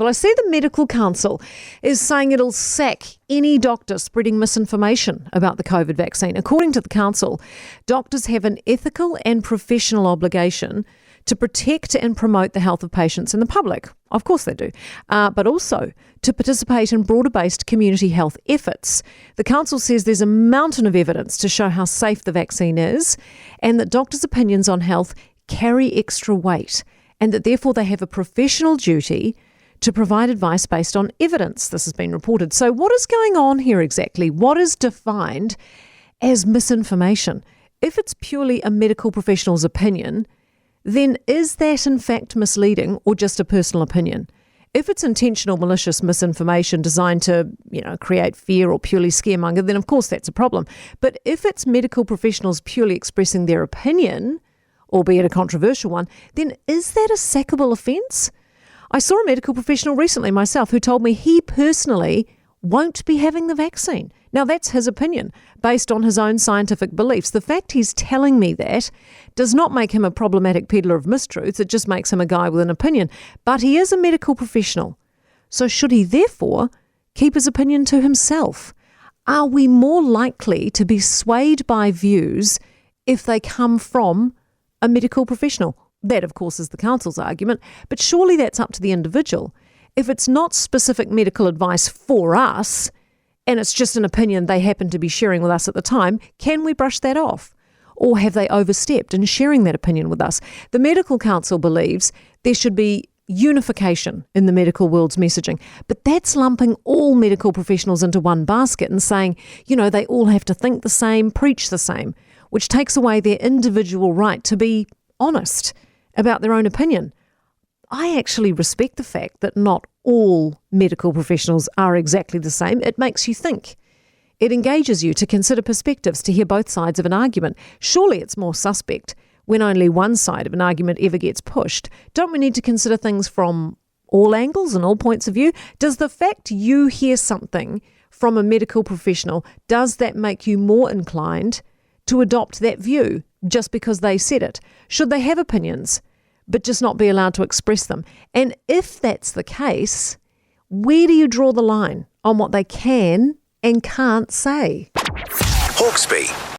Well, I see the Medical Council is saying it'll sack any doctor spreading misinformation about the COVID vaccine. According to the council, doctors have an ethical and professional obligation to protect and promote the health of patients and the public. Of course they do. But also to participate in broader-based community health efforts. The council says there's a mountain of evidence to show how safe the vaccine is and that doctors' opinions on health carry extra weight and that therefore they have a professional duty to provide advice based on evidence. This has been reported. So what is going on here exactly? What is defined as misinformation? If it's purely a medical professional's opinion, then is that in fact misleading or just a personal opinion? If it's intentional, malicious misinformation designed to, create fear or purely scaremonger, then of course that's a problem. But if it's medical professionals purely expressing their opinion, albeit a controversial one, then is that a sackable offence? I saw a medical professional recently myself who told me he personally won't be having the vaccine. Now, that's his opinion, based on his own scientific beliefs. The fact he's telling me that does not make him a problematic peddler of mistruths. It just makes him a guy with an opinion. But he is a medical professional. So should he therefore keep his opinion to himself? Are we more likely to be swayed by views if they come from a medical professional? That, of course, is the council's argument, but surely that's up to the individual. If it's not specific medical advice for us, and it's just an opinion they happen to be sharing with us at the time, can we brush that off? Or have they overstepped in sharing that opinion with us? The Medical Council believes there should be unification in the medical world's messaging, but that's lumping all medical professionals into one basket and saying, they all have to think the same, preach the same, which takes away their individual right to be honest about their own opinion. I actually respect the fact that not all medical professionals are exactly the same. It makes you think. It engages you to consider perspectives, to hear both sides of an argument. Surely it's more suspect when only one side of an argument ever gets pushed. Don't we need to consider things from all angles and all points of view? Does the fact you hear something from a medical professional, does that make you more inclined to adopt that view just because they said it? Should they have opinions, but just not be allowed to express them? And if that's the case, where do you draw the line on what they can and can't say? Hawkesby.